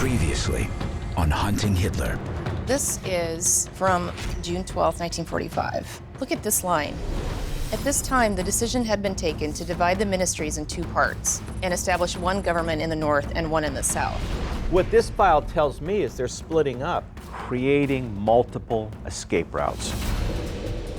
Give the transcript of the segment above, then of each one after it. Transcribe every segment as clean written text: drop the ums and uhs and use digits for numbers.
Previously on Hunting Hitler. This is from June 12, 1945. Look at this line. At this time, the decision had been taken to divide the ministries in two parts and establish one government in the north and one in the south. What this file tells me is they're splitting up, creating multiple escape routes.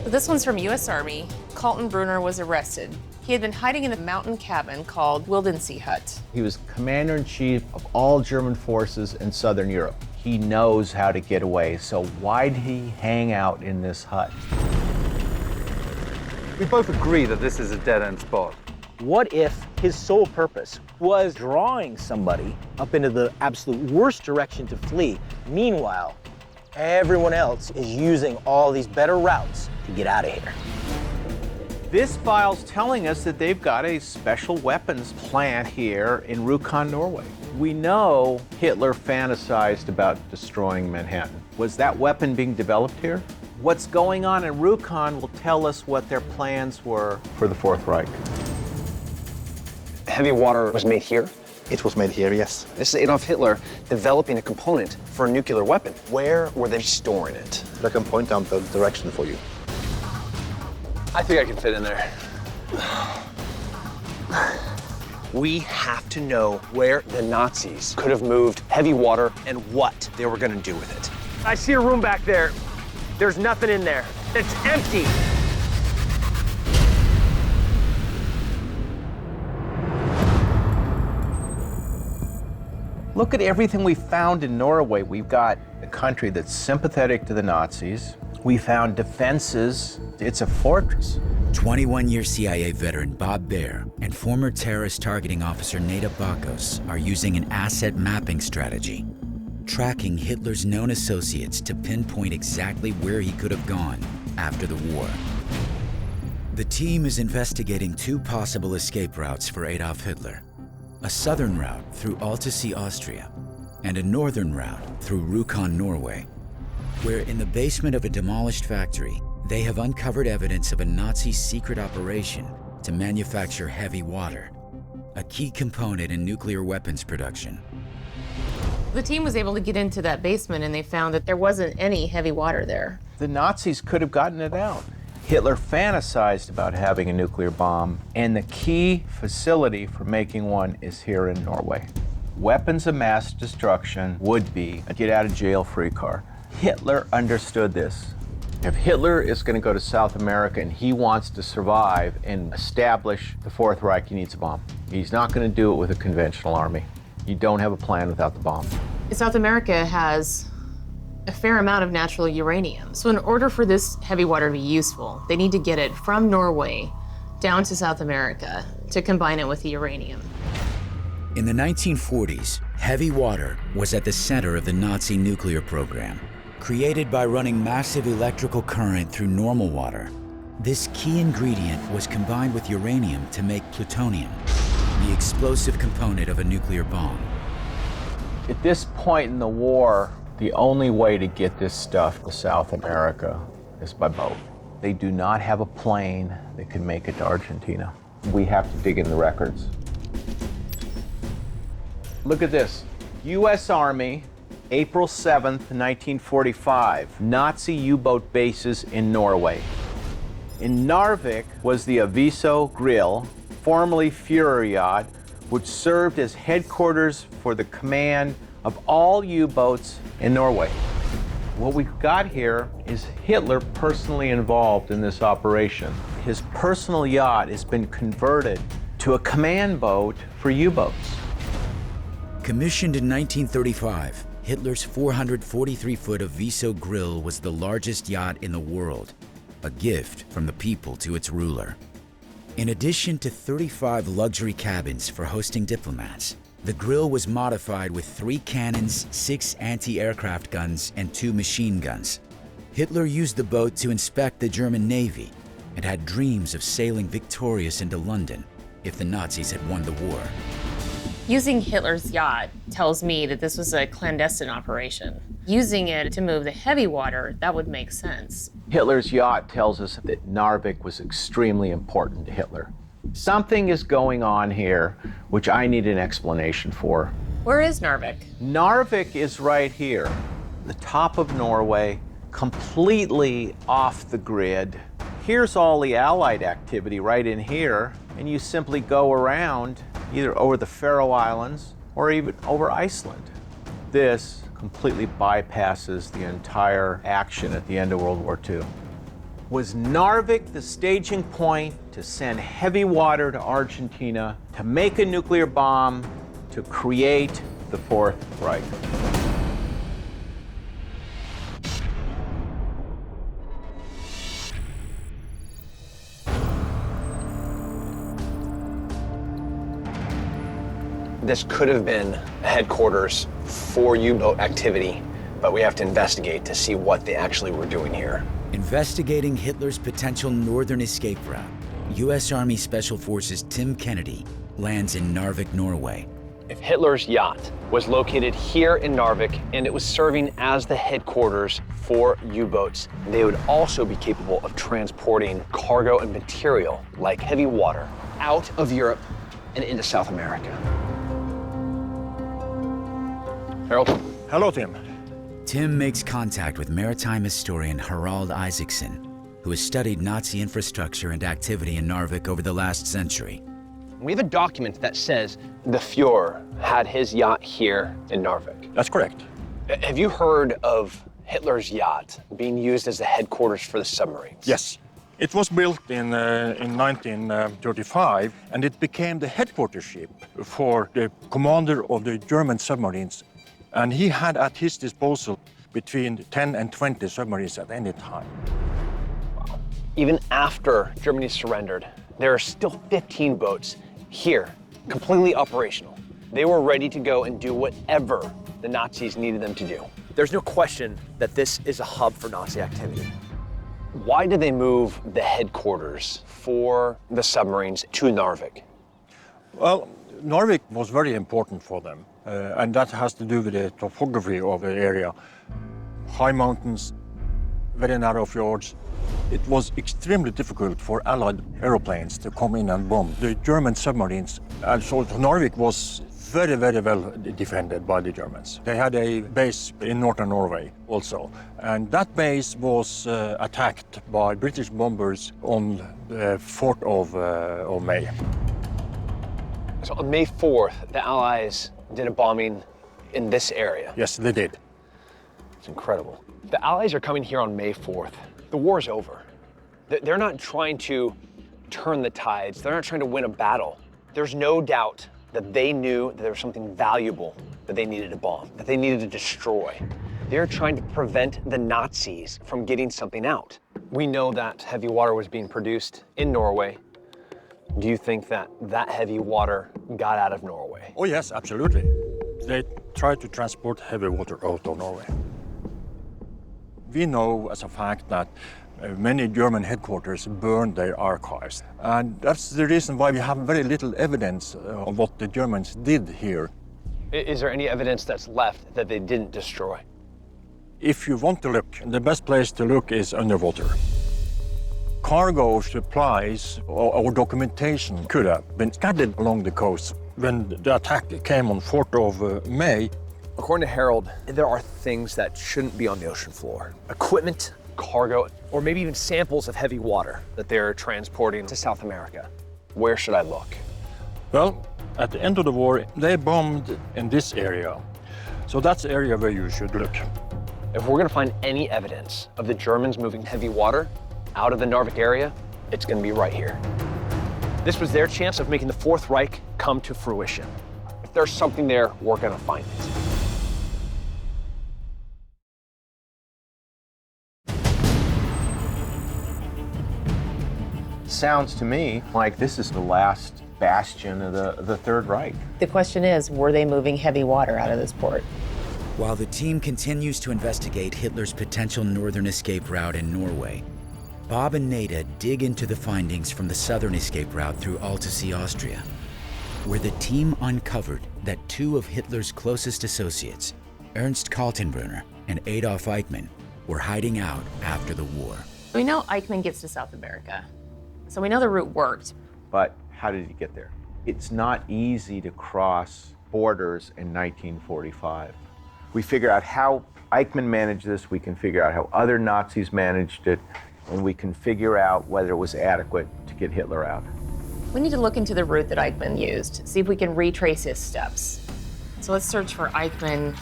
This one's from U.S. Army. Kaltenbrunner was arrested. He had been hiding in a mountain cabin called Wildensee Hut. He was commander-in-chief of all German forces in Southern Europe. He knows how to get away, so why'd he hang out in this hut? We both agree that this is a dead-end spot. What if his sole purpose was drawing somebody up into the absolute worst direction to flee? Meanwhile, everyone else is using all these better routes to get out of here. This file's telling us that they've got a special weapons plant here in Rjukan, Norway. We know Hitler fantasized about destroying Manhattan. Was that weapon being developed here? What's going on in Rjukan will tell us what their plans were for the Fourth Reich. Heavy water was made here? It was made here, yes. This is Adolf Hitler developing a component for a nuclear weapon. Where were they storing it? I can point down the direction for you. I think I can fit in there. We have to know where the Nazis could have moved heavy water and what they were going to do with it. I see a room back there. There's nothing in there. It's empty. Look at everything we found in Norway. We've got a country that's sympathetic to the Nazis. We found defenses. It's a fortress. 21-year CIA veteran Bob Baer and former terrorist targeting officer Neda Bakos are using an asset mapping strategy, tracking Hitler's known associates to pinpoint exactly where he could have gone after the war. The team is investigating two possible escape routes for Adolf Hitler: a southern route through Ostensibly, Austria, and a northern route through Rjukan, Norway, where in the basement of a demolished factory, they have uncovered evidence of a Nazi secret operation to manufacture heavy water, a key component in nuclear weapons production. The team was able to get into that basement and they found that there wasn't any heavy water there. The Nazis could have gotten it out. Hitler fantasized about having a nuclear bomb, and the key facility for making one is here in Norway. Weapons of mass destruction would be a get-out-of-jail-free card. Hitler understood this. If Hitler is going to go to South America and he wants to survive and establish the Fourth Reich, he needs a bomb. He's not going to do it with a conventional army. You don't have a plan without the bomb. South America has a fair amount of natural uranium. So in order for this heavy water to be useful, they need to get it from Norway down to South America to combine it with the uranium. In the 1940s, heavy water was at the center of the Nazi nuclear program. Created by running massive electrical current through normal water, this key ingredient was combined with uranium to make plutonium, the explosive component of a nuclear bomb. At this point in the war, the only way to get this stuff to South America is by boat. They do not have a plane that can make it to Argentina. We have to dig in the records. Look at this. U.S. Army, April 7th, 1945, Nazi U-boat bases in Norway. In Narvik was the Aviso Grill, formerly Fury Yacht, which served as headquarters for the command of all U-boats in Norway. What we've got here is Hitler personally involved in this operation. His personal yacht has been converted to a command boat for U-boats. Commissioned in 1935, Hitler's 443-foot Aviso Grill was the largest yacht in the world, a gift from the people to its ruler. In addition to 35 luxury cabins for hosting diplomats, the grill was modified with 3 cannons, 6 anti-aircraft guns, and 2 machine guns. Hitler used the boat to inspect the German Navy and had dreams of sailing victorious into London if the Nazis had won the war. Using Hitler's yacht tells me that this was a clandestine operation. Using it to move the heavy water, that would make sense. Hitler's yacht tells us that Narvik was extremely important to Hitler. Something is going on here which I need an explanation for. Where is Narvik? Narvik is right here, the top of Norway, completely off the grid. Here's all the Allied activity right in here, and you simply go around either over the Faroe Islands or even over Iceland. This completely bypasses the entire action at the end of World War II. Was Narvik the staging point to send heavy water to Argentina, to make a nuclear bomb, to create the Fourth Reich? This could have been headquarters for U-boat activity, but we have to investigate to see what they actually were doing here. Investigating Hitler's potential northern escape route, U.S. Army Special Forces Tim Kennedy lands in Narvik, Norway. If Hitler's yacht was located here in Narvik and it was serving as the headquarters for U-boats, they would also be capable of transporting cargo and material like heavy water out of Europe and into South America. Harold? Hello, Tim. Tim makes contact with maritime historian Harald Isaacson, who has studied Nazi infrastructure and activity in Narvik over the last century. We have a document that says the Fuhrer had his yacht here in Narvik. That's correct. Have you heard of Hitler's yacht being used as the headquarters for the submarines? Yes. It was built in 1935, and it became the headquarters ship for the commander of the German submarines. And he had at his disposal between 10 and 20 submarines at any time. Wow. Even after Germany surrendered, there are still 15 boats here, completely operational. They were ready to go and do whatever the Nazis needed them to do. There's no question that this is a hub for Nazi activity. Why did they move the headquarters for the submarines to Narvik? Well, Narvik was very important for them, and that has to do with the topography of the area. High mountains, very narrow fjords. It was extremely difficult for Allied aeroplanes to come in and bomb the German submarines. And so Narvik was very, very well defended by the Germans. They had a base in northern Norway also. And that base was attacked by British bombers on the 4th of May. So on May 4th, the Allies did a bombing in this area. Yes, they did. It's incredible. The Allies are coming here on May 4th. The war's over. They're not trying to turn the tides. They're not trying to win a battle. There's no doubt that they knew that there was something valuable that they needed to bomb, that they needed to destroy. They're trying to prevent the Nazis from getting something out. We know that heavy water was being produced in Norway. Do you think that that heavy water got out of Norway? Oh yes, absolutely. They tried to transport heavy water out of Norway. We know as a fact that many German headquarters burned their archives. And that's the reason why we have very little evidence of what the Germans did here. Is there any evidence that's left that they didn't destroy? If you want to look, the best place to look is underwater. Cargo, supplies, or documentation could have been scattered along the coast. When the attack came on 4th of May, according to Harold, there are things that shouldn't be on the ocean floor. Equipment, cargo, or maybe even samples of heavy water that they're transporting to South America. Where should I look? Well, at the end of the war, they bombed in this area. So that's the area where you should look. If we're gonna find any evidence of the Germans moving heavy water out of the Narvik area, it's gonna be right here. This was their chance of making the Fourth Reich come to fruition. If there's something there, we're gonna find it. Sounds to me like this is the last bastion of the Third Reich. The question is, were they moving heavy water out of this port? While the team continues to investigate Hitler's potential northern escape route in Norway, Bob and Neda dig into the findings from the southern escape route through Altesee, Austria, where the team uncovered that two of Hitler's closest associates, Ernst Kaltenbrunner and Adolf Eichmann, were hiding out after the war. We know Eichmann gets to South America, so we know the route worked. But how did he get there? It's not easy to cross borders in 1945. We figure out how Eichmann managed this, we can figure out how other Nazis managed it, and we can figure out whether it was adequate to get Hitler out. We need to look into the route that Eichmann used, see if we can retrace his steps. So let's search for Eichmann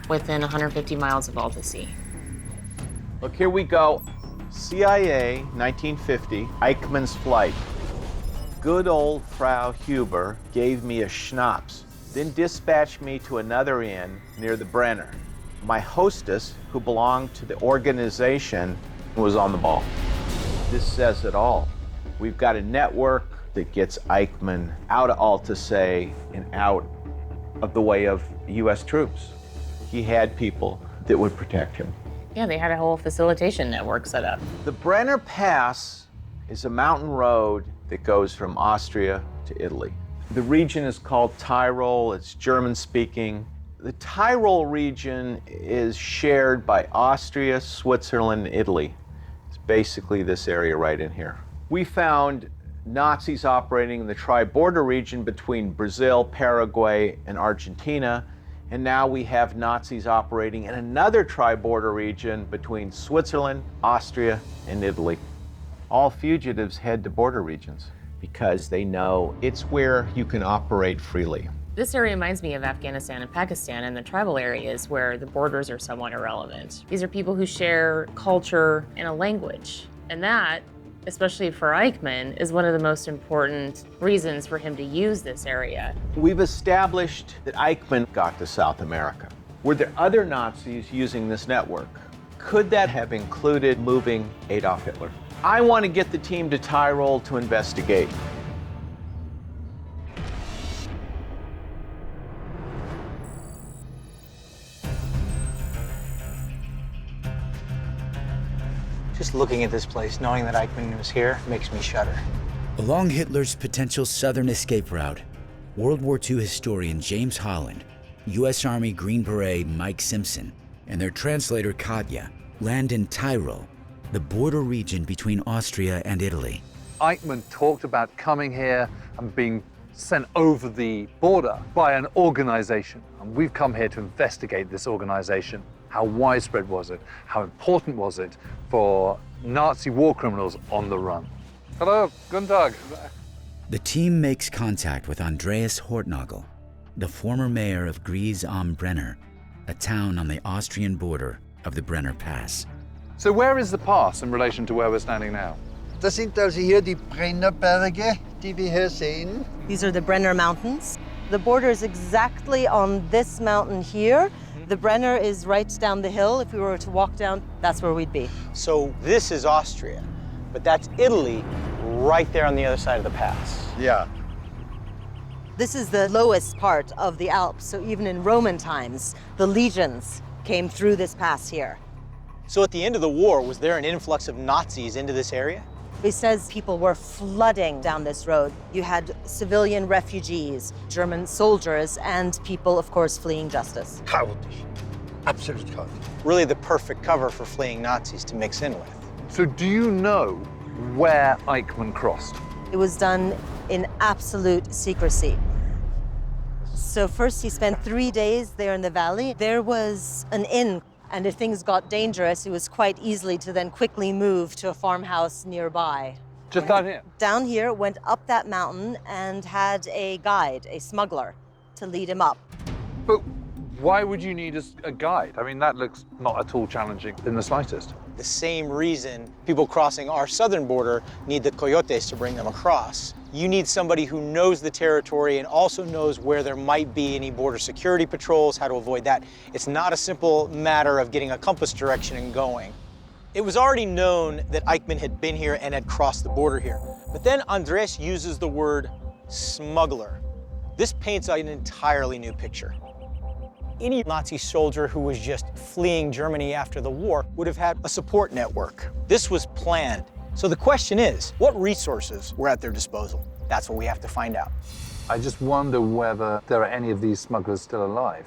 within 150 miles of Altesee. Look, here we go. CIA, 1950, Eichmann's flight. Good old Frau Huber gave me a schnapps, then dispatched me to another inn near the Brenner. My hostess, who belonged to the organization, was on the ball. This says it all. We've got a network that gets Eichmann out of Altesee and out of the way of US troops. He had people that would protect him. Yeah, they had a whole facilitation network set up. The Brenner Pass is a mountain road that goes from Austria to Italy. The region is called Tyrol, it's German-speaking. The Tyrol region is shared by Austria, Switzerland, and Italy. It's basically this area right in here. We found Nazis operating in the tri-border region between Brazil, Paraguay, and Argentina. And now we have Nazis operating in another tri-border region between Switzerland, Austria, and Italy. All fugitives head to border regions because they know it's where you can operate freely. This area reminds me of Afghanistan and Pakistan and the tribal areas where the borders are somewhat irrelevant. These are people who share culture and a language. And that, especially for Eichmann, is one of the most important reasons for him to use this area. We've established that Eichmann got to South America. Were there other Nazis using this network? Could that have included moving Adolf Hitler? I want to get the team to Tyrol to investigate. Just looking at this place, knowing that Eichmann was here, makes me shudder. Along Hitler's potential southern escape route, World War II historian James Holland, U.S. Army Green Beret Mike Simpson, and their translator Katja land in Tyrol, the border region between Austria and Italy. Eichmann talked about coming here and being sent over the border by an organization. And we've come here to investigate this organization. How widespread was it? How important was it for Nazi war criminals on the run? Hello, guten Tag. The team makes contact with Andreas Hortnagel, the former mayor of Gries am Brenner, a town on the Austrian border of the Brenner Pass. So where is the pass in relation to where we're standing now? Das sind also hier die Brennerberge, die wir hier sehen. These are the Brenner Mountains. The border is exactly on this mountain here. The Brenner is right down the hill. If we were to walk down, that's where we'd be. So this is Austria, but that's Italy right there on the other side of the pass. Ja. This is the lowest part of the Alps, so even in Roman times, the legions came through this pass here. So at the end of the war, was there an influx of Nazis into this area? It says people were flooding down this road. You had civilian refugees, German soldiers, and people, of course, fleeing justice. Chaotisch. Absolut chaotisch. Really the perfect cover for fleeing Nazis to mix in with. So do you know where Eichmann crossed? It was done in absolute secrecy. So first he spent 3 days there in the valley. There was an inn, and if things got dangerous, it was quite easily to then quickly move to a farmhouse nearby. Just down here? Down here, went up that mountain and had a guide, a smuggler, to lead him up. But why would you need a guide? I mean, that looks not at all challenging in the slightest. The same reason people crossing our southern border need the coyotes to bring them across. You need somebody who knows the territory and also knows where there might be any border security patrols, how to avoid that. It's not a simple matter of getting a compass direction and going. It was already known that Eichmann had been here and had crossed the border here. But then Andres uses the word smuggler. This paints an entirely new picture. Any Nazi soldier who was just fleeing Germany after the war would have had a support network. This was planned. So the question is, what resources were at their disposal? That's what we have to find out. I just wonder whether there are any of these smugglers still alive.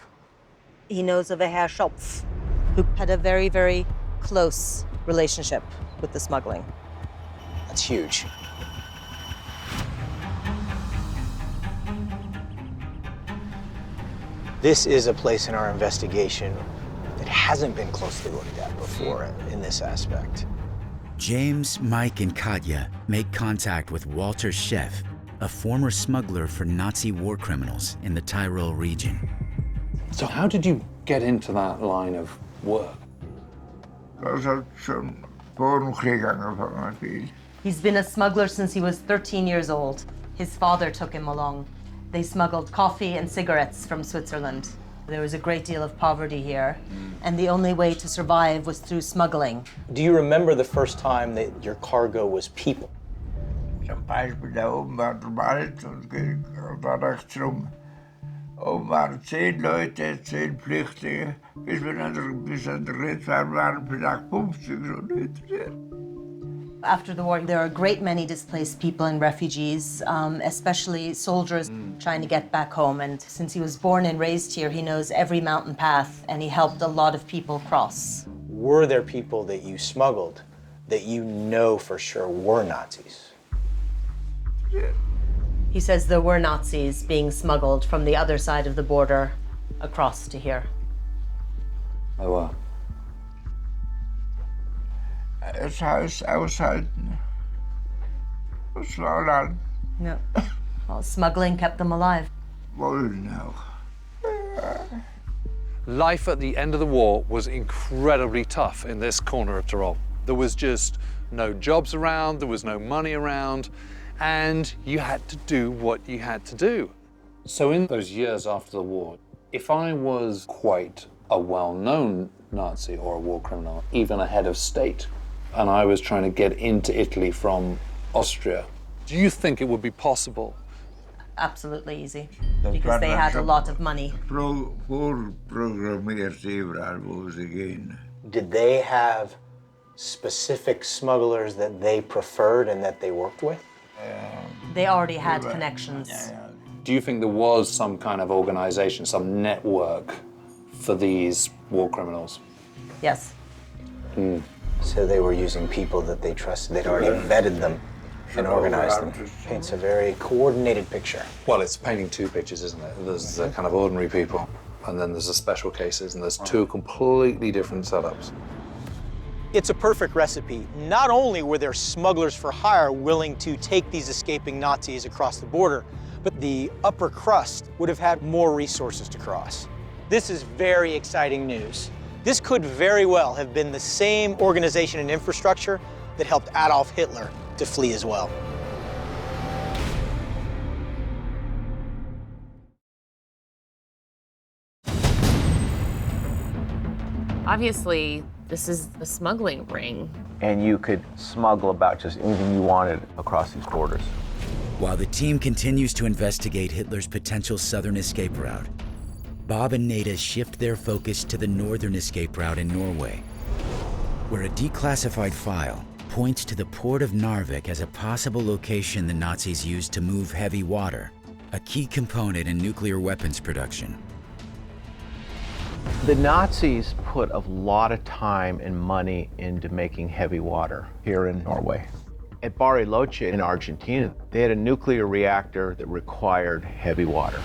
He knows of a Herr Schopf, who had a very, very close relationship with the smuggling. That's huge. This is a place in our investigation that hasn't been closely looked at before in this aspect. James, Mike, and Katja make contact with Walter Scheff, a former smuggler for Nazi war criminals in the Tyrol region. So how did you get into that line of work? He's been a smuggler since he was 13 years old. His father took him along. They smuggled coffee and cigarettes from Switzerland. There was a great deal of poverty here, and the only way to survive was through smuggling. Do you remember the first time that your cargo was people? Zum Beispiel da oben war der Wald und da rechtsrum. Oben waren 10 Leute, 10 Flüchtlinge. Bis an der Grenze waren vielleicht 50 so Leute. After the war, there are a great many displaced people and refugees, especially soldiers trying to get back home. And since he was born and raised here, he knows every mountain path, and he helped a lot of people cross. Were there people that you smuggled that you know for sure were Nazis? Yeah. He says there were Nazis being smuggled from the other side of the border across to here. Oh, wow. Das Haus aushalten. Das war dann. No. Well, smuggling kept them alive. Wollen auch. Life at the end of the war was incredibly tough in this corner of Tyrol. There was just no jobs around, there was no money around, and you had to do what you had to do. So in those years after the war, if I was quite a well-known Nazi or a war criminal, even a head of state, and I was trying to get into Italy from Austria, do you think it would be possible? Absolutely easy, because they had a lot of money. Voorprogrammeerd überall, wo sie gehen. Did they have specific smugglers that they preferred and that they worked with? They already had connections. Do you think there was some kind of organization, some network for these war criminals? Yes. So they were using people that they trusted. They'd already vetted them and organized them. Paints a very coordinated picture. Well, it's painting two pictures, isn't it? There's the kind of ordinary people, and then there's the special cases, and there's two completely different setups. It's a perfect recipe. Not only were there smugglers for hire willing to take these escaping Nazis across the border, but the upper crust would have had more resources to cross. This is very exciting news. This could very well have been the same organization and infrastructure that helped Adolf Hitler to flee as well. Obviously, this is a smuggling ring. And you could smuggle about just anything you wanted across these borders. While the team continues to investigate Hitler's potential southern escape route, Bob and Neda shift their focus to the northern escape route in Norway, where a declassified file points to the port of Narvik as a possible location the Nazis used to move heavy water, a key component in nuclear weapons production. The Nazis put a lot of time and money into making heavy water here in Norway. At Bariloche in Argentina, they had a nuclear reactor that required heavy water.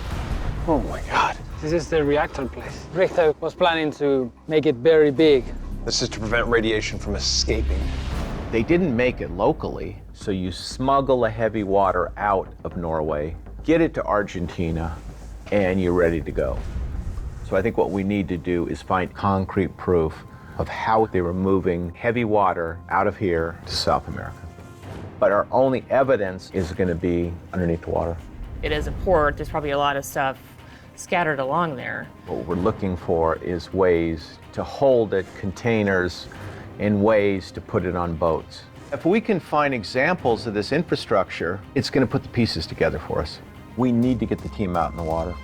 Oh my God. This is the reactor place. Richter was planning to make it very big. This is to prevent radiation from escaping. They didn't make it locally, so you smuggle the heavy water out of Norway, get it to Argentina, and you're ready to go. So I think what we need to do is find concrete proof of how they were moving heavy water out of here to South America. But our only evidence is going to be underneath the water. It is a port. There's probably a lot of stuff scattered along there. What we're looking for is ways to hold it, containers, and ways to put it on boats. If we can find examples of this infrastructure, it's going to put the pieces together for us. We need to get the team out in the water.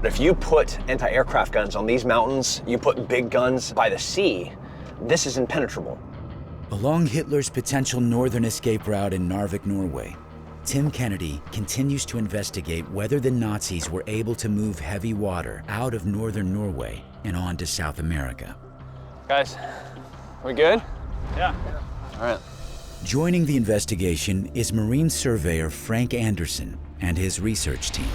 But if you put anti-aircraft guns on these mountains, you put big guns by the sea, this is impenetrable. Along Hitler's potential northern escape route in Narvik, Norway, Tim Kennedy continues to investigate whether the Nazis were able to move heavy water out of northern Norway and on to South America. Guys, We good? Yeah. All right. Joining the investigation is Marine surveyor Frank Anderson and his research team.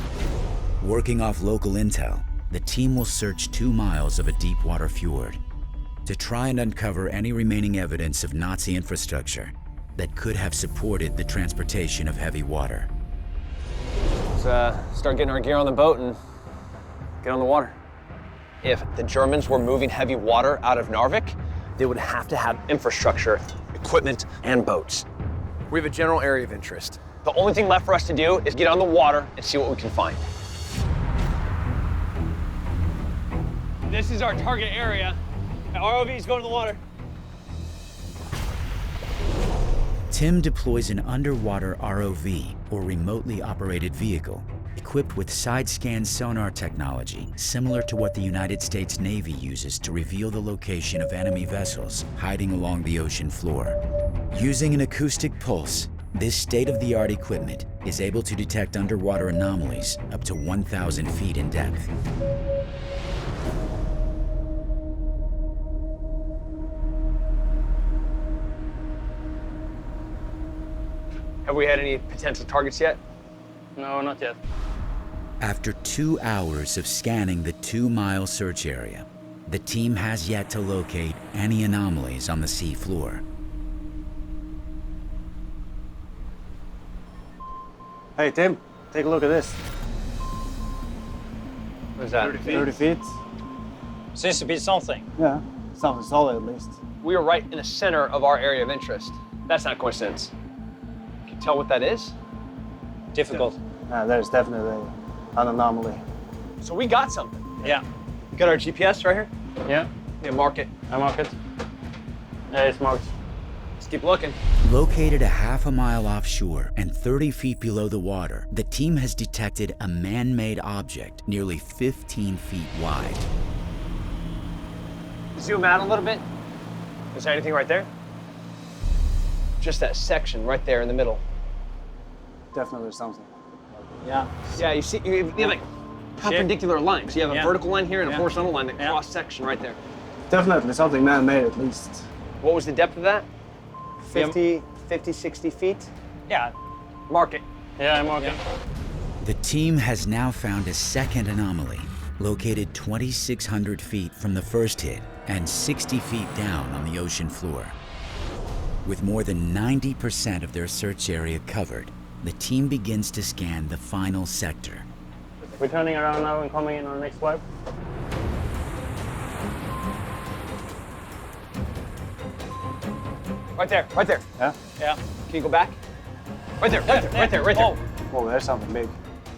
Working off local intel, the team will search 2 miles of a deep water fjord to try and uncover any remaining evidence of Nazi infrastructure that could have supported the transportation of heavy water. Let's start getting our gear on the boat and get on the water. If the Germans were moving heavy water out of Narvik, they would have to have infrastructure, equipment, and boats. We have a general area of interest. The only thing left for us to do is get on the water and see what we can find. This is our target area. ROVs go to the water. Tim deploys an underwater ROV, or remotely operated vehicle, equipped with side-scan sonar technology similar to what the United States Navy uses to reveal the location of enemy vessels hiding along the ocean floor. Using an acoustic pulse, this state-of-the-art equipment is able to detect underwater anomalies up to 1,000 feet in depth. Have we had any potential targets yet? No, not yet. After 2 hours of scanning the 2-mile search area, the team has yet to locate any anomalies on the sea floor. Hey, Tim, take a look at this. What is that? 30 feet. Seems to be something. Yeah, something solid at least. We are right in the center of our area of interest. That's not a coincidence. Can you tell what that is? Difficult. Yeah, there's definitely an anomaly. So we got something. Yeah. You got our GPS right here? Yeah. Yeah, mark it. I mark it. Yeah, it's marked. Let's keep looking. Located a half a mile offshore and 30 feet below the water, the team has detected a man-made object nearly 15 feet wide. Zoom out a little bit. Is there anything right there? Just that section right there in the middle. Definitely something. Yeah. Yeah, you see, you have like perpendicular lines. You have a vertical line here and a horizontal line, that cross section right there. Definitely something man-made at least. What was the depth of that? 50, 60 feet? Yeah. Mark it. Yeah, I mark it. The team has now found a second anomaly, located 2,600 feet from the first hit and 60 feet down on the ocean floor. With more than 90% of their search area covered, the team begins to scan the final sector. We're turning around now and coming in on the next swipe. Right there, right there. Yeah? Yeah. Can you go back? Right there, right there, right there, right there. Oh, there's something big.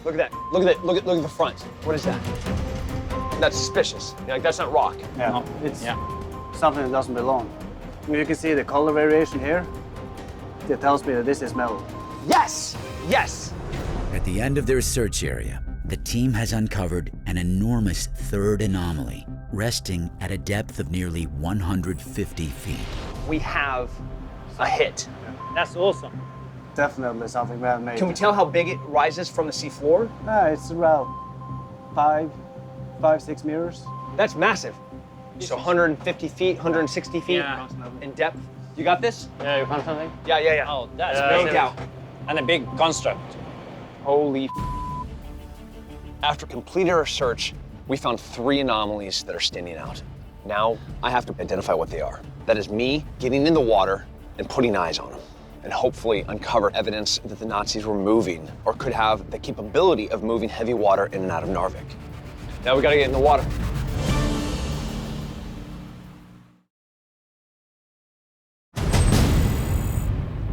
Look at that. Look at that. Look at the front. What is that? That's suspicious. You're like, that's not rock. Yeah, it's something that doesn't belong. You can see the color variation here. It tells me that this is metal. Yes! Yes! At the end of their search area, the team has uncovered an enormous third anomaly, resting at a depth of nearly 150 feet. We have a hit. That's awesome. Definitely something man-made. Can we tell how big it rises from the seafloor? It's around 6 meters. That's massive. So 150 feet, 160 feet in depth. You got this? Yeah, you found something? Yeah. Oh, that's No big. doubt. And a big construct. Holy After completing our search, we found 3 anomalies that are standing out. Now, I have to identify what they are. That is me getting in the water and putting eyes on them, and hopefully uncover evidence that the Nazis were moving or could have the capability of moving heavy water in and out of Narvik. Now we gotta get in the water.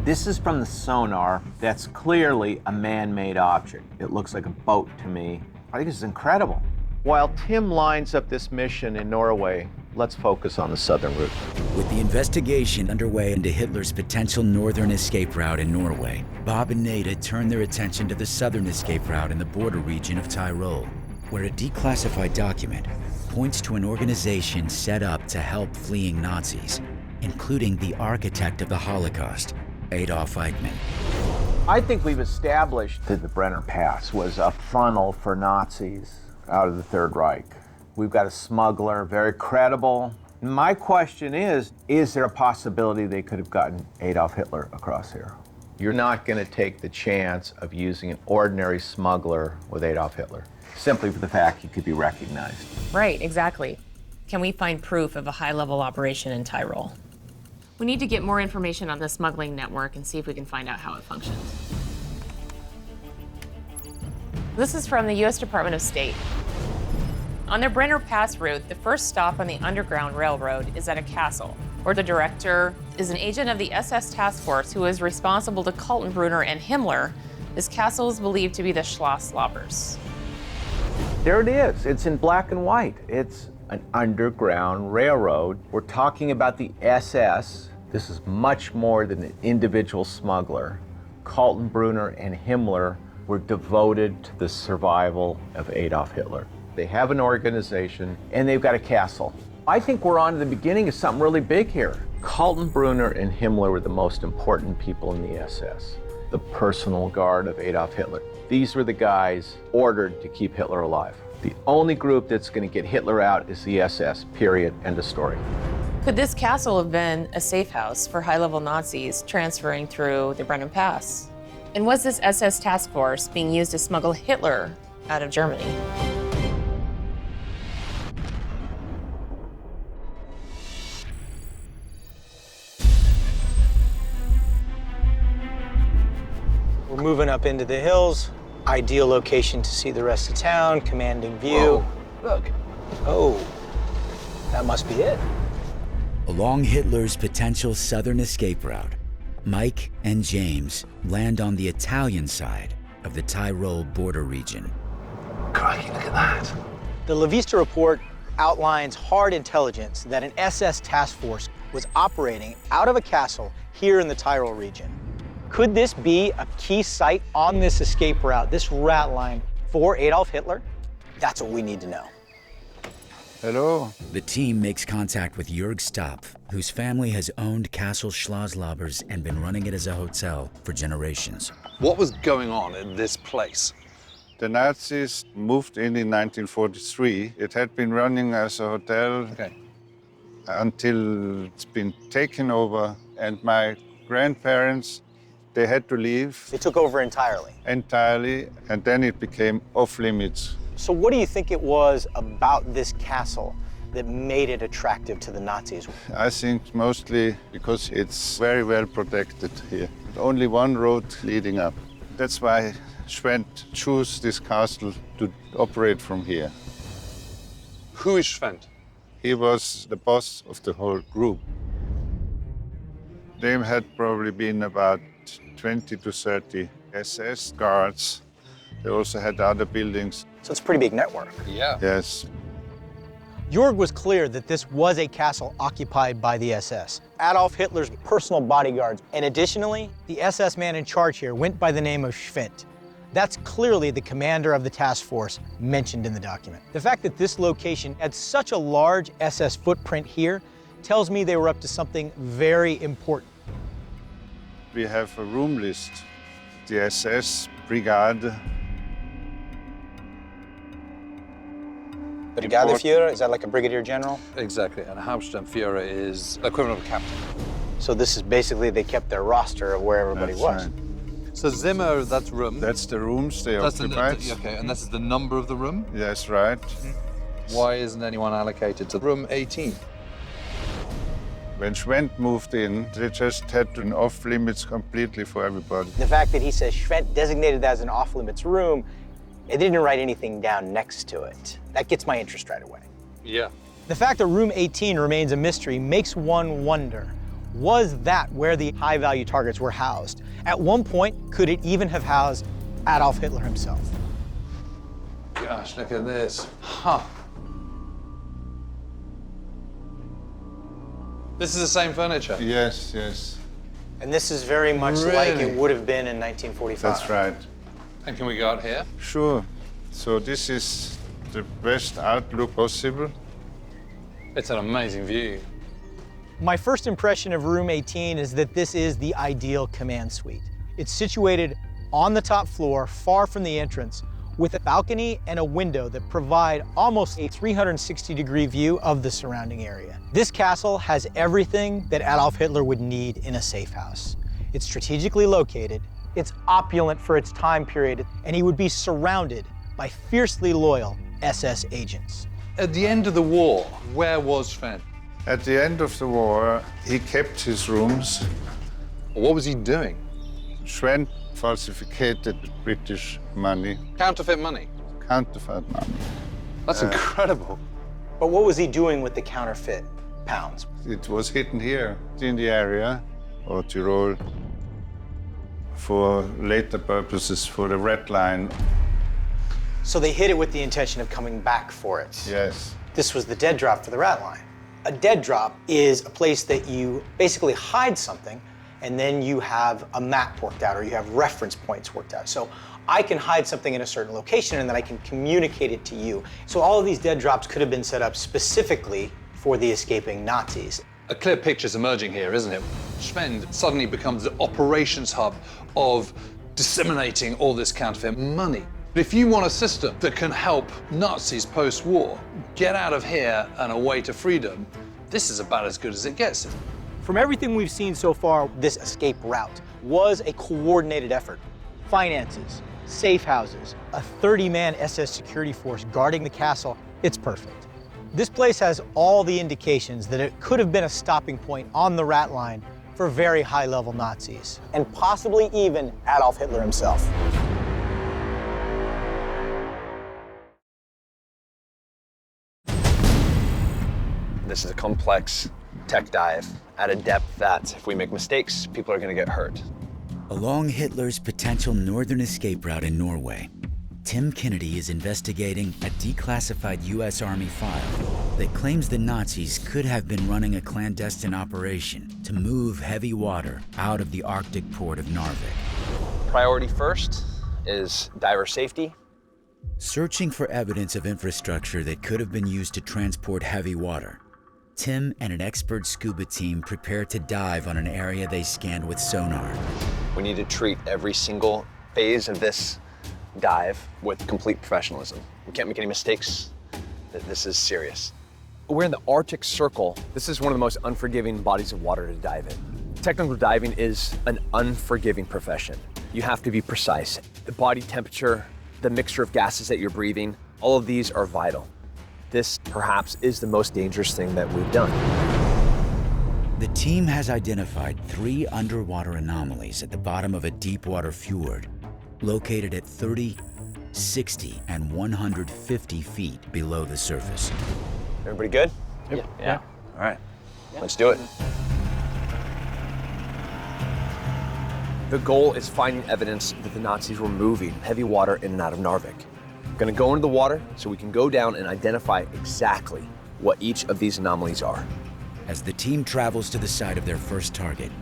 This is from the sonar. That's clearly a man-made object. It looks like a boat to me. I think this is incredible. While Tim lines up this mission in Norway, let's focus on the southern route. With the investigation underway into Hitler's potential northern escape route in Norway, Bob and Nada turn their attention to the southern escape route in the border region of Tyrol, where a declassified document points to an organization set up to help fleeing Nazis, including the architect of the Holocaust, Adolf Hitler. I think we've established that the Brenner Pass was a funnel for Nazis out of the Third Reich. We've got a smuggler, very credible, My question is there a possibility they could have gotten Adolf Hitler across here? You're not going to take the chance of using an ordinary smuggler with Adolf Hitler, simply for the fact he could be recognized. Right, exactly. Can we find proof of a high-level operation in Tyrol? We need to get more information on the smuggling network and see if we can find out how it functions. This is from the U.S. Department of State. On their Brenner Pass route, the first stop on the Underground Railroad is at a castle, where the director is an agent of the SS task force who is responsible to Kaltenbrunner and Himmler. This castle is believed to be the Schloss Lobbers. There it is. It's in black and white. It's an underground railroad. We're talking about the SS. This is much more than an individual smuggler. Kaltenbrunner and Himmler were devoted to the survival of Adolf Hitler. They have an organization, and they've got a castle. I think we're on to the beginning of something really big here. Kaltenbrunner and Himmler were the most important people in the SS, the personal guard of Adolf Hitler. These were the guys ordered to keep Hitler alive. The only group that's going to get Hitler out is the SS, period, end of story. Could this castle have been a safe house for high-level Nazis transferring through the Brenner Pass? And was this SS task force being used to smuggle Hitler out of Germany? We're moving up into the hills. Ideal location to see the rest of town, commanding view. Whoa, look. Oh, that must be it. Along Hitler's potential southern escape route, Mike and James land on the Italian side of the Tyrol border region. Crikey, look at that. The La Vista report outlines hard intelligence that an SS task force was operating out of a castle here in the Tyrol region. Could this be a key site on this escape route, this rat line, for Adolf Hitler? That's what we need to know. Hello. The team makes contact with Jörg Stopf, whose family has owned Castle Schloss and been running it as a hotel for generations. What was going on in this place? The Nazis moved in 1943. It had been running as a hotel until it's been taken over, and my grandparents, they had to leave. They took over entirely. Entirely, and then it became off limits. So what do you think it was about this castle that made it attractive to the Nazis? I think mostly because it's very well protected here. Only one road leading up. That's why Schwendt chose this castle to operate from here. Who is Schwendt? He was the boss of the whole group. There had probably been about 20 to 30 SS guards. They also had other buildings. So it's a pretty big network. Yeah. Yes. Jörg was clear that this was a castle occupied by the SS, Adolf Hitler's personal bodyguards. And additionally, the SS man in charge here went by the name of Schwendt. That's clearly the commander of the task force mentioned in the document. The fact that this location had such a large SS footprint here tells me they were up to something very important. We have a room list. The SS Brigade. Brigadeführer, is that like a brigadier general? Exactly, and Hauptsturmführer is equivalent of a captain. So this is basically, they kept their roster of where everybody That's was. right. So Zimmer, that's room. That's the rooms they That's occupied. okay, and this is the number of the room? Yes, right. Why isn't anyone allocated to room 18? When Schwendt moved in, they just had an off limits completely for everybody. The fact that he says Schwendt designated that as an off-limits room, they didn't write anything down next to it. That gets my interest right away. Yeah. The fact that room 18 remains a mystery makes one wonder, was that where the high-value targets were housed? At one point, could it even have housed Adolf Hitler himself? Gosh, look at this. Huh. This is the same furniture? Yes, yes. And this is very much like it would have been in 1945. That's right. And can we go out here? Sure. So this is the best outlook possible. It's an amazing view. My first impression of room 18 is that this is the ideal command suite. It's situated on the top floor, far from the entrance, with a balcony and a window that provide almost a 360-degree view of the surrounding area. This castle has everything that Adolf Hitler would need in a safe house. It's strategically located, it's opulent for its time period, and he would be surrounded by fiercely loyal SS agents. At the end of the war, where was Sven? At the end of the war, he kept his rooms. What was he doing? Sven falsified British money, Counterfeit money. counterfeit money. That's incredible. But what was he doing with the counterfeit pounds? It was hidden here in the area, or Tyrol, for later purposes, for the Red Line. So they hid it with the intention of coming back for it. Yes. This was the dead drop for the Rat Line. A dead drop is a place that you basically hide something and then you have a map worked out or you have reference points worked out. So I can hide something in a certain location and then I can communicate it to you. So all of these dead drops could have been set up specifically for the escaping Nazis. A clear picture's emerging here, isn't it? Schwend suddenly becomes the operations hub of disseminating all this counterfeit money. But if you want a system that can help Nazis post-war get out of here and away to freedom, this is about as good as it gets. From everything we've seen so far, this escape route was a coordinated effort. Finances, safe houses, a 30-man SS security force guarding the castle, it's perfect. This place has all the indications that it could have been a stopping point on the Rat Line for very high-level Nazis, and possibly even Adolf Hitler himself. This is a complex tech dive at a depth that, if we make mistakes, people are going to get hurt. Along Hitler's potential northern escape route in Norway, Tim Kennedy is investigating a declassified U.S. Army file that claims the Nazis could have been running a clandestine operation to move heavy water out of the Arctic port of Narvik. Priority first is diver safety. Searching for evidence of infrastructure that could have been used to transport heavy water, Tim and an expert scuba team prepare to dive on an area they scanned with sonar. We need to treat every single phase of this dive with complete professionalism. We can't make any mistakes. This is serious. We're in the Arctic Circle. This is one of the most unforgiving bodies of water to dive in. Technical diving is an unforgiving profession. You have to be precise. The body temperature, the mixture of gases that you're breathing, all of these are vital. This perhaps is the most dangerous thing that we've done. The team has identified 3 underwater anomalies at the bottom of a deep water fjord, located at 30, 60, and 150 feet below the surface. Everybody good? Yep. Yeah. All right, let's do it. The goal is finding evidence that the Nazis were moving heavy water in and out of Narvik. We're gonna go into the water so we can go down and identify exactly what each of these anomalies are. As the team travels to the site of their first target,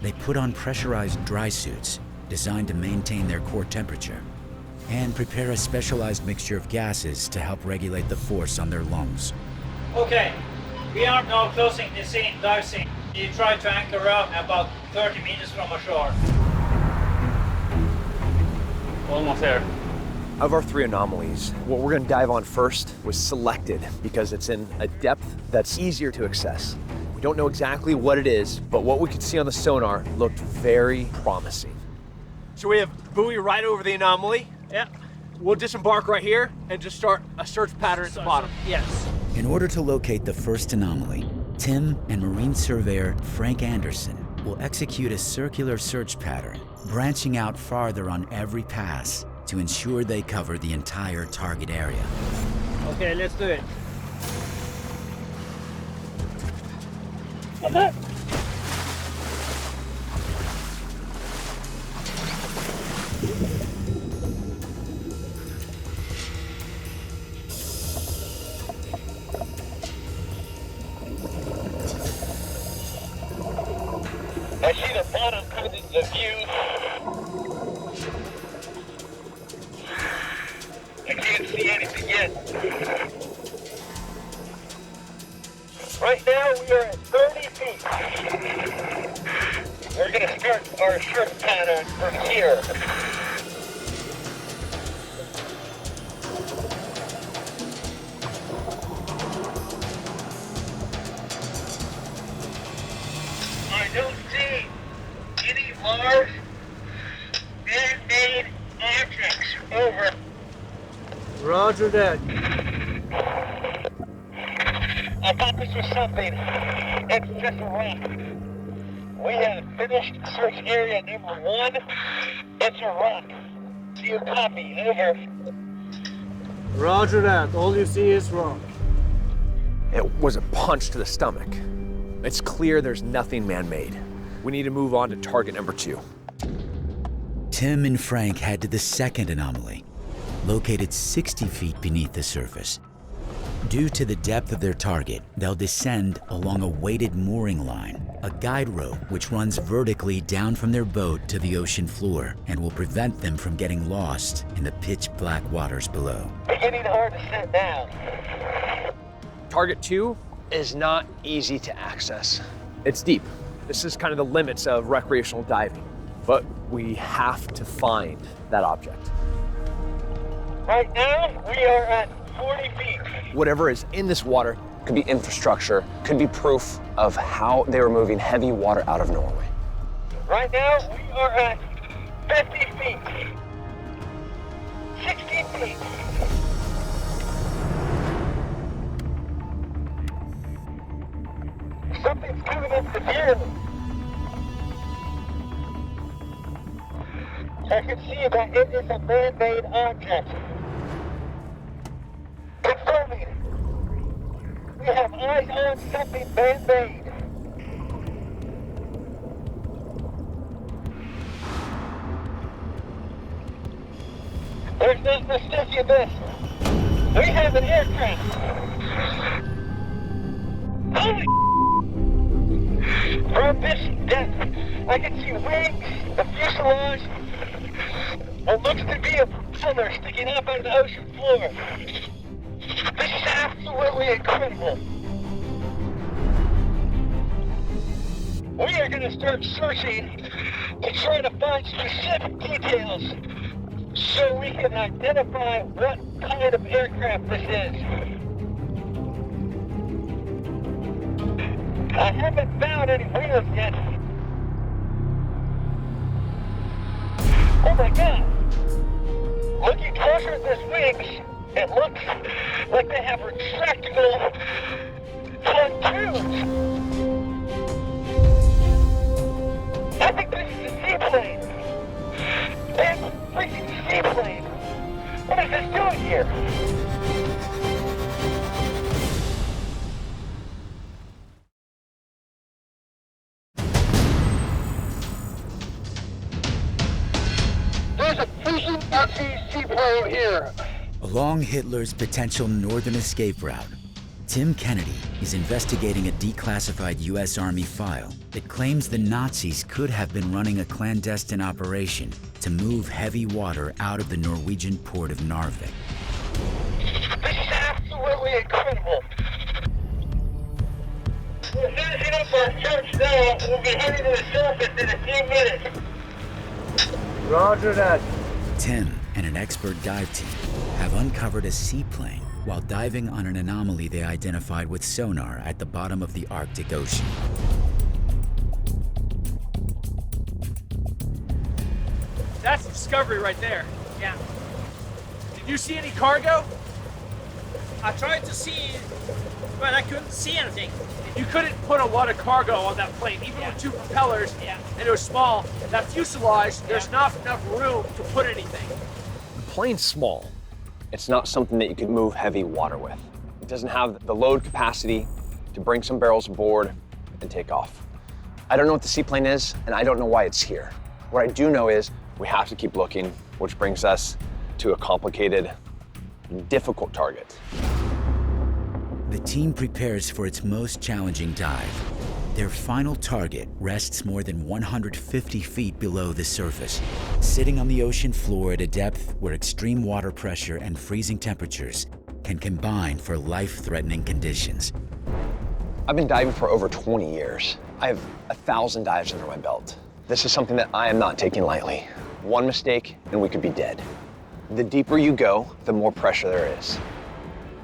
they put on pressurized dry suits designed to maintain their core temperature and prepare a specialized mixture of gases to help regulate the force on their lungs. Okay, we are now closing the scene, dive scene. You try to anchor out about 30 meters from ashore. Almost there. Of our 3 anomalies, what we're gonna dive on first was selected because it's in a depth that's easier to access. We don't know exactly what it is, but what we could see on the sonar looked very promising. So we have buoy right over the anomaly. Yeah. We'll disembark right here and just start a search pattern at the bottom. Yes. In order to locate the first anomaly, Tim and Marine surveyor Frank Anderson will execute a circular search pattern, branching out farther on every pass to ensure they cover the entire target area. Okay, let's do it. I see the bottom coming into the view. I can't see anything yet. Right now we are at 30 feet. We're going to start our search pattern from here. are man-made objects. Over. Roger that. I thought this was something. It's just a rock. We have finished search area number 1. It's a rock. Do you copy? Over. Roger that. All you see is rock. It was a punch to the stomach. It's clear there's nothing man-made. We need to move on to target number 2. Tim and Frank head to the second anomaly, located 60 feet beneath the surface. Due to the depth of their target, they'll descend along a weighted mooring line, a guide rope which runs vertically down from their boat to the ocean floor and will prevent them from getting lost in the pitch-black waters below. Beginning hard to set down. Target 2 is not easy to access. It's deep. This is kind of the limits of recreational diving, but we have to find that object. Right now, we are at 40 feet. Whatever is in this water could be infrastructure, could be proof of how they were moving heavy water out of Norway. Right now, we are at 50 feet. 60 feet. Something's coming up the view. I can see that it is a man-made object. Confirming. We have eyes on something man-made. There's no mistaking this. We have an aircraft. Holy from this depth, I can see wings, the fuselage. What looks to be a propeller sticking up out of the ocean floor. This is absolutely incredible. We are going to start searching to try to find specific details so we can identify what kind of aircraft this is. I haven't found any wheels yet. Oh my God! Looking closer at this wings, it looks like they have retractable pontoons. I think this is a seaplane. It's a freaking seaplane. What is this doing here? There's a freaking Nazi seaplane here. Along Hitler's potential northern escape route, Tim Kennedy is investigating a declassified U.S. Army file that claims the Nazis could have been running a clandestine operation to move heavy water out of the Norwegian port of Narvik. This is absolutely incredible. We're finishing up our search now. We'll be heading to the surface in a few minutes. Roger that. Tim and an expert dive team have uncovered a seaplane while diving on an anomaly they identified with sonar at the bottom of the Arctic Ocean. That's Discovery right there. Yeah. Did you see any cargo? I tried to see, but I couldn't see anything. You couldn't put a lot of cargo on that plane, even with 2 propellers, and it was small. That fuselage, there's not enough room to put anything. The plane's small. It's not something that you could move heavy water with. It doesn't have the load capacity to bring some barrels aboard and take off. I don't know what the seaplane is, and I don't know why it's here. What I do know is we have to keep looking, which brings us to a complicated, difficult target. The team prepares for its most challenging dive. Their final target rests more than 150 feet below the surface, sitting on the ocean floor at a depth where extreme water pressure and freezing temperatures can combine for life-threatening conditions. I've been diving for over 20 years. I have 1,000 dives under my belt. This is something that I am not taking lightly. One mistake and we could be dead. The deeper you go, the more pressure there is.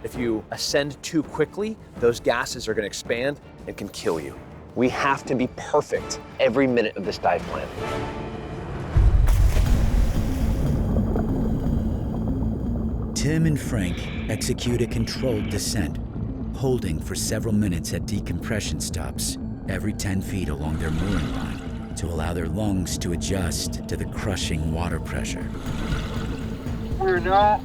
If you ascend too quickly, those gases are going to expand and can kill you. We have to be perfect every minute of this dive plan. Tim and Frank execute a controlled descent, holding for several minutes at decompression stops every 10 feet along their mooring line to allow their lungs to adjust to the crushing water pressure. We're now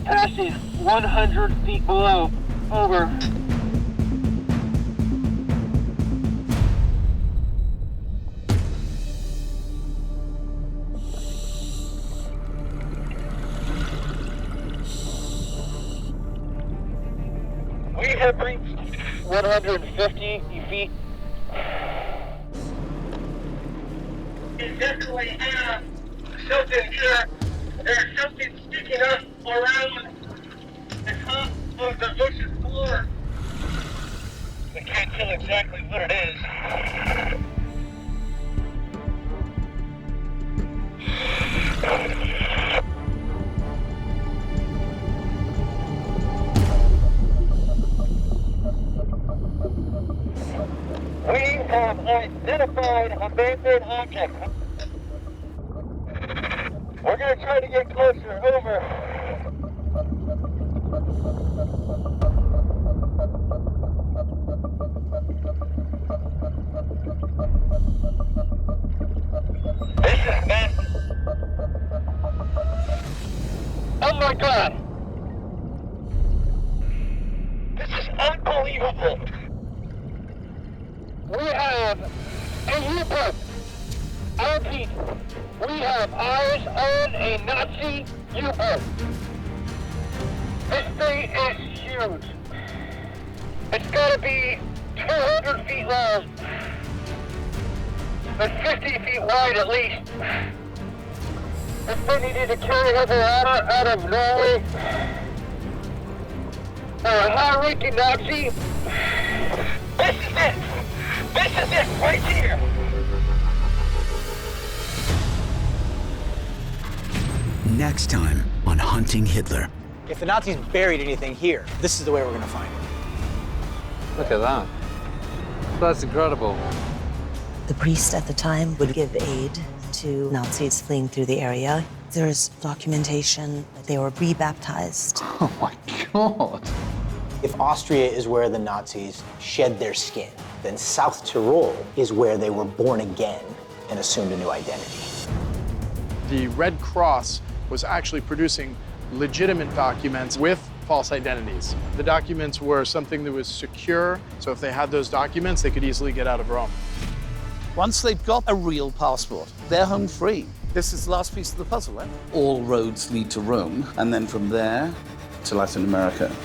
passing 100 feet below. Over. We have reached 150 feet. We definitely have something here. There's something sticking up around the top of the ocean floor. We can't tell exactly what it is. We have identified a man-made object. We're going to try to get closer. Over. This is massive. Oh my God. This is unbelievable. We have a U-boat. I repeat, we have eyes on a Nazi U-boat. This thing is huge. It's got to be 200 feet long and 50 feet wide at least. This thing needed to carry heavy water out of Norway. A high-ranking Nazi. This is it. This is it right here. Next time on Hunting Hitler. If the Nazis buried anything here, this is the way we're going to find it. Look at that. That's incredible. The priest at the time would give aid to Nazis fleeing through the area. There's documentation that they were rebaptized. Oh my God. If Austria is where the Nazis shed their skin, then South Tyrol is where they were born again and assumed a new identity. The Red Cross was actually producing legitimate documents with false identities. The documents were something that was secure, so if they had those documents, they could easily get out of Rome. Once they've got a real passport, they're home free. This is the last piece of the puzzle, right? All roads lead to Rome, and then from there to Latin America.